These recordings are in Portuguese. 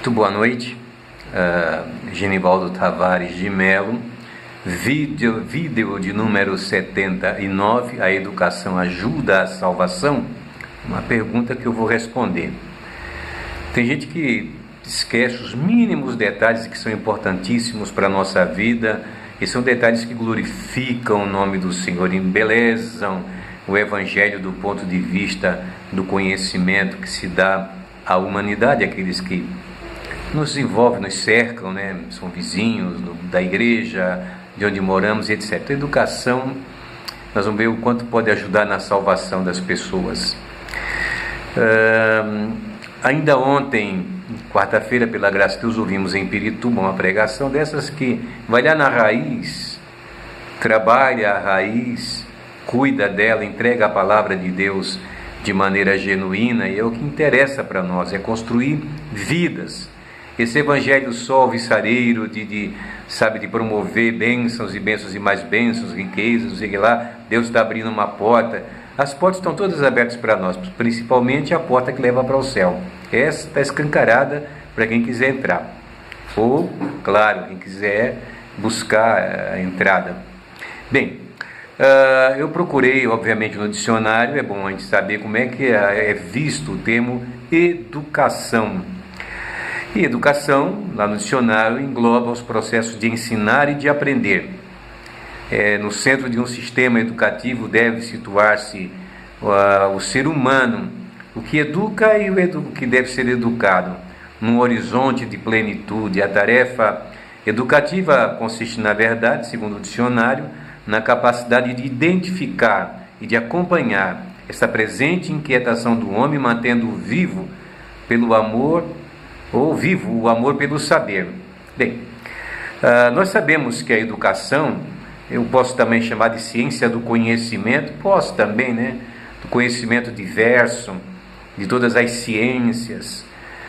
Muito boa noite, Genivaldo Tavares de Melo. Vídeo de número 79, a educação ajuda à salvação? Uma pergunta que eu vou responder. Tem gente que esquece os mínimos detalhes que são importantíssimos para a nossa vida, e são detalhes que glorificam o nome do Senhor, embelezam o Evangelho do ponto de vista do conhecimento que se dá à humanidade, aqueles que nos envolvem, nos cercam, né? São vizinhos da igreja, de onde moramos, etc. A educação, nós vamos ver o quanto pode ajudar na salvação das pessoas. Ainda ontem, quarta-feira, pela graça de Deus, ouvimos em Pirituba uma pregação dessas que vai lá na raiz, trabalha a raiz, cuida dela, entrega a palavra de Deus de maneira genuína, e é o que interessa para nós, é construir vidas. Esse evangelho só alvissareiro de promover bênçãos e mais bênçãos, riquezas, não sei o que lá, Deus está abrindo uma porta. As portas estão todas abertas para nós, principalmente a porta que leva para o céu. Essa está escancarada para quem quiser entrar. Ou, claro, quem quiser buscar a entrada. Bem, eu procurei, obviamente, no dicionário, é bom a gente saber como é que é visto o termo educação. E educação, lá no dicionário, engloba os processos de ensinar e de aprender. No centro de um sistema educativo deve situar-se o ser humano, o que educa e o que deve ser educado, num horizonte de plenitude. A tarefa educativa consiste, na verdade, segundo o dicionário, na capacidade de identificar e de acompanhar essa presente inquietação do homem, mantendo vivo pelo amor, ou vivo o amor pelo saber. Bem, nós sabemos que a educação, eu posso também chamar de ciência do conhecimento, posso também, né? Do conhecimento diverso, de todas as ciências,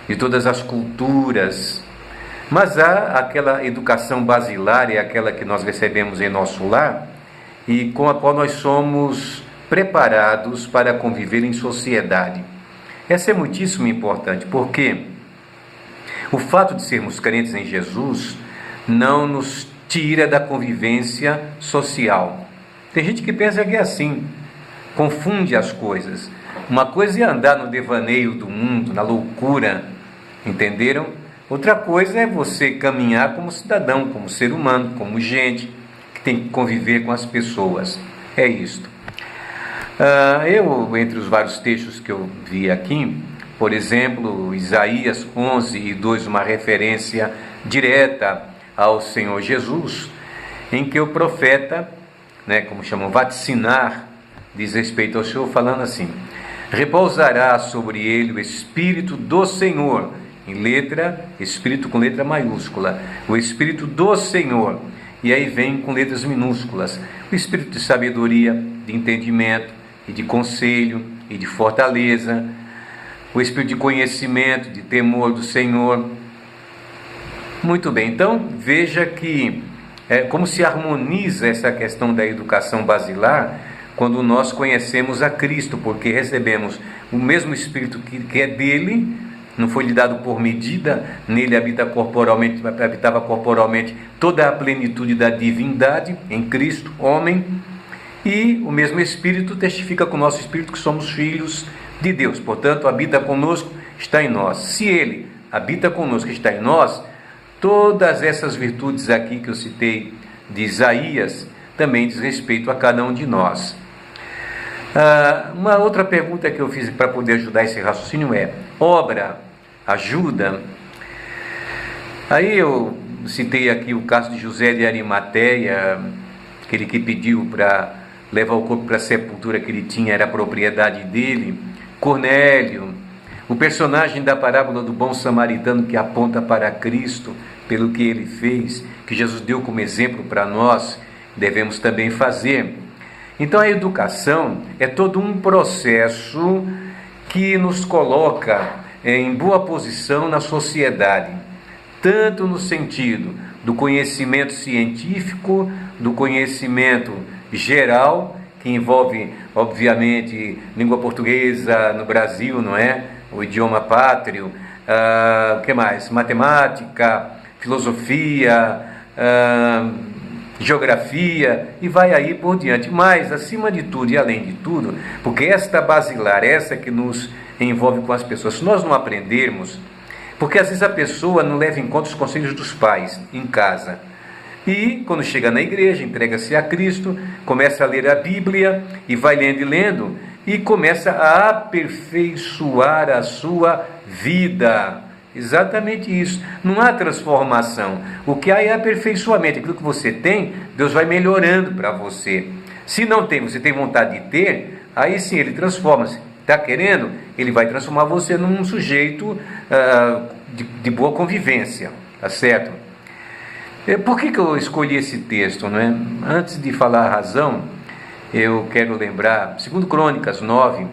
de todas as culturas, mas há aquela educação basilar, é aquela que nós recebemos em nosso lar e com a qual nós somos preparados para conviver em sociedade. Essa é muitíssimo importante, porque o fato de sermos crentes em Jesus não nos tira da convivência social. Tem gente que pensa que é assim, confunde as coisas. Uma coisa é andar no devaneio do mundo, na loucura, entenderam? Outra coisa é você caminhar como cidadão, como ser humano, como gente que tem que conviver com as pessoas. É isto. Entre os vários textos que eu vi aqui, por exemplo, Isaías 11:2, uma referência direta ao Senhor Jesus, em que o profeta, como chamam, vaticinar, diz respeito ao Senhor, falando assim: repousará sobre ele o Espírito do Senhor, em letra, Espírito com letra maiúscula, o Espírito do Senhor, e aí vem com letras minúsculas, o Espírito de sabedoria, de entendimento, e de conselho, e de fortaleza, o Espírito de conhecimento, de temor do Senhor. Muito bem, então veja que como se harmoniza essa questão da educação basilar quando nós conhecemos a Cristo, porque recebemos o mesmo Espírito que é dele, não foi lhe dado por medida, nele habitava corporalmente toda a plenitude da divindade, em Cristo, homem, e o mesmo Espírito testifica com o nosso Espírito que somos filhos de Deus, portanto, habita conosco, está em nós. Se ele habita conosco, está em nós, todas essas virtudes aqui que eu citei de Isaías também diz respeito a cada um de nós. Uma outra pergunta que eu fiz para poder ajudar esse raciocínio é: obra ajuda? Aí eu citei aqui o caso de José de Arimateia, aquele que pediu para levar o corpo para a sepultura que ele tinha, era a propriedade dele. Cornélio, o personagem da parábola do bom samaritano que aponta para Cristo pelo que ele fez, que Jesus deu como exemplo para nós, devemos também fazer. Então a educação é todo um processo que nos coloca em boa posição na sociedade, tanto no sentido do conhecimento científico, do conhecimento geral, que envolve, obviamente, língua portuguesa no Brasil, não é? O idioma pátrio, que mais? Matemática, filosofia, geografia, e vai aí por diante. Mas, acima de tudo e além de tudo, porque esta basilar, essa que nos envolve com as pessoas, se nós não aprendermos, porque às vezes a pessoa não leva em conta os conselhos dos pais em casa, e quando chega na igreja, entrega-se a Cristo, começa a ler a Bíblia, e vai lendo e lendo, e começa a aperfeiçoar a sua vida. Exatamente isso. Não há transformação. O que há é aperfeiçoamento. Aquilo que você tem, Deus vai melhorando para você. Se não tem, você tem vontade de ter, aí sim Ele transforma-se. Está querendo? Ele vai transformar você num sujeito de boa convivência. Tá certo? Por que eu escolhi esse texto, não é? Antes de falar a razão, eu quero lembrar, segundo Crônicas 9,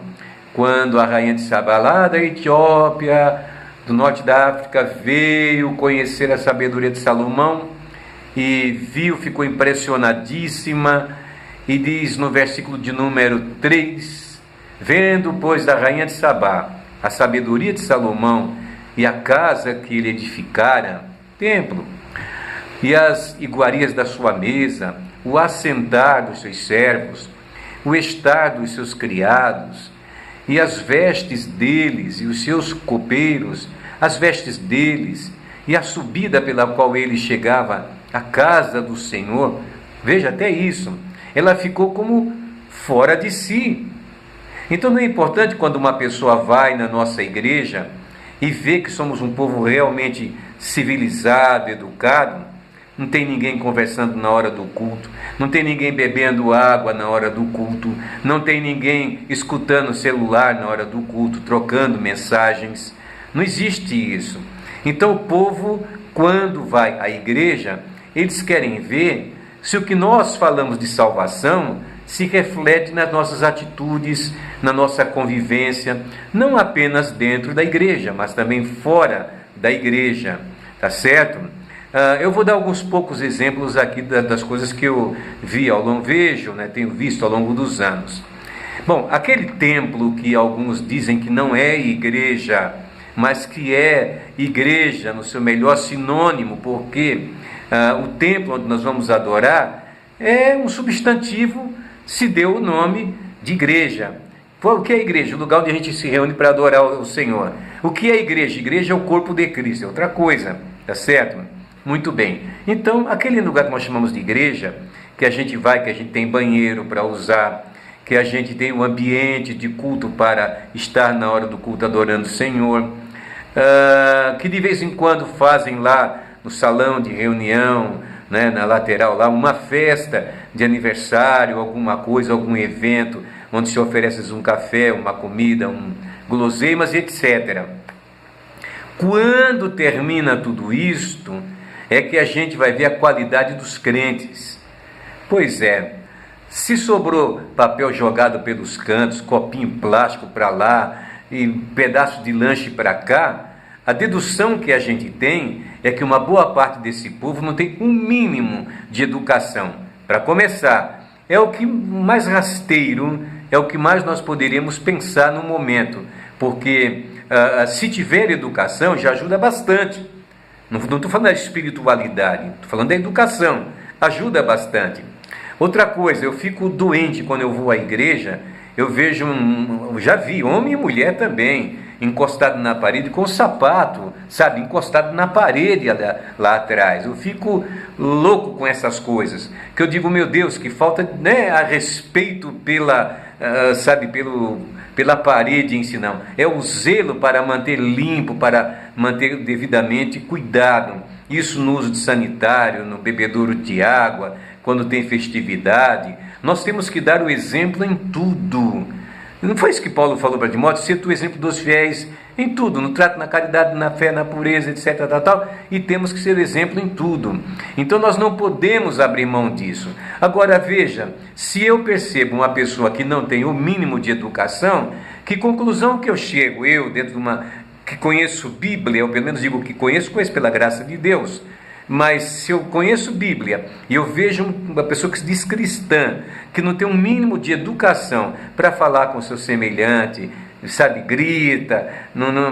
quando a rainha de Sabá, lá da Etiópia, do norte da África, veio conhecer a sabedoria de Salomão e viu, ficou impressionadíssima, e diz no versículo de número 3, vendo, pois, da rainha de Sabá a sabedoria de Salomão e a casa que ele edificara, templo, e as iguarias da sua mesa, o assentar dos seus servos, o estar dos seus criados, e as vestes deles, e os seus copeiros, as vestes deles, e a subida pela qual ele chegava à casa do Senhor, veja até isso, ela ficou como fora de si. Então não é importante quando uma pessoa vai na nossa igreja e vê que somos um povo realmente civilizado, educado, não tem ninguém conversando na hora do culto, não tem ninguém bebendo água na hora do culto, não tem ninguém escutando o celular na hora do culto, trocando mensagens. Não existe isso. Então o povo, quando vai à igreja, eles querem ver se o que nós falamos de salvação se reflete nas nossas atitudes, na nossa convivência, não apenas dentro da igreja, mas também fora da igreja. Tá certo? Eu vou dar alguns poucos exemplos aqui das coisas que eu vi tenho visto ao longo dos anos. Bom, aquele templo que alguns dizem que não é igreja, mas que é igreja no seu melhor sinônimo, porque o templo onde nós vamos adorar é um substantivo, se deu o nome de igreja. O que é igreja? O lugar onde a gente se reúne para adorar o Senhor. O que é igreja? Igreja é o corpo de Cristo, é outra coisa, tá certo? Muito bem. Então, aquele lugar que nós chamamos de igreja, que a gente vai, que a gente tem banheiro para usar, que a gente tem um ambiente de culto para estar na hora do culto adorando o Senhor, que de vez em quando fazem lá no salão de reunião, né, na lateral lá, uma festa de aniversário, alguma coisa, algum evento, onde se oferece um café, uma comida, guloseimas, etc. Quando termina tudo isto, é que a gente vai ver a qualidade dos crentes. Pois é, se sobrou papel jogado pelos cantos, copinho plástico para lá e pedaço de lanche para cá, a dedução que a gente tem é que uma boa parte desse povo não tem um mínimo de educação. Para começar, é o que mais rasteiro, é o que mais nós poderíamos pensar no momento, porque se tiver educação já ajuda bastante. Não estou falando da espiritualidade, estou falando da educação, ajuda bastante. Outra coisa, eu fico doente quando eu vou à igreja, eu vejo, já vi, homem e mulher também, encostado na parede com o sapato, sabe, encostado na parede lá atrás. Eu fico louco com essas coisas, que eu digo, meu Deus, que falta, né, a respeito pela parede em si, não. É o zelo para manter limpo, para manter devidamente cuidado. Isso no uso de sanitário, no bebedouro de água, quando tem festividade. Nós temos que dar o exemplo em tudo. Não foi isso que Paulo falou para Timóteo? Ser tu exemplo dos fiéis em tudo, no trato, na caridade, na fé, na pureza, etc. E temos que ser exemplo em tudo. Então nós não podemos abrir mão disso. Agora veja, se eu percebo uma pessoa que não tem o mínimo de educação, que conclusão que eu chego, dentro de que conheço Bíblia, ou pelo menos digo que conheço pela graça de Deus, mas se eu conheço Bíblia e eu vejo uma pessoa que se diz cristã, que não tem um mínimo de educação para falar com seu semelhante, sabe, grita,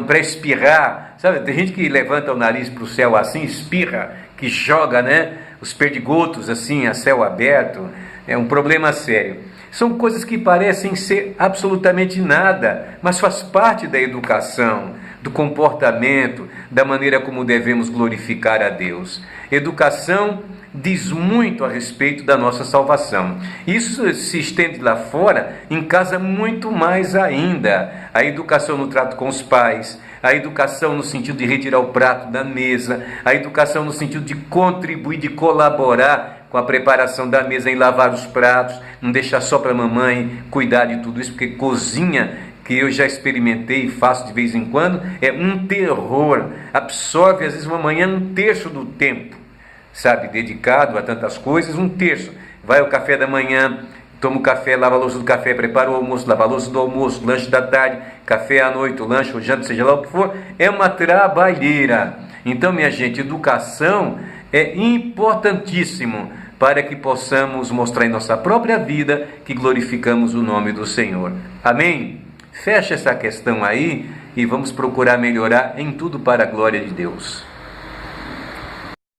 para espirrar, sabe? Tem gente que levanta o nariz para o céu assim, espirra, que joga, né, os perdigotos assim a céu aberto. É um problema sério. São coisas que parecem ser absolutamente nada, mas faz parte da educação, do comportamento, da maneira como devemos glorificar a Deus. Educação diz muito a respeito da nossa salvação. Isso se estende lá fora, em casa muito mais ainda. A educação no trato com os pais, a educação no sentido de retirar o prato da mesa, a educação no sentido de contribuir, de colaborar com a preparação da mesa, em lavar os pratos, não deixar só para a mamãe cuidar de tudo isso, porque cozinha, que eu já experimentei e faço de vez em quando, é um terror. Absorve às vezes uma manhã 1/3 do tempo, sabe, dedicado a tantas coisas, 1/3. Vai ao café da manhã, toma o café, lava a louça do café, prepara o almoço, lava a louça do almoço, lanche da tarde, café à noite, o lanche, o janta, seja lá o que for, é uma trabalheira. Então, minha gente, educação é importantíssimo para que possamos mostrar em nossa própria vida que glorificamos o nome do Senhor. Amém? Fecha essa questão aí e vamos procurar melhorar em tudo para a glória de Deus.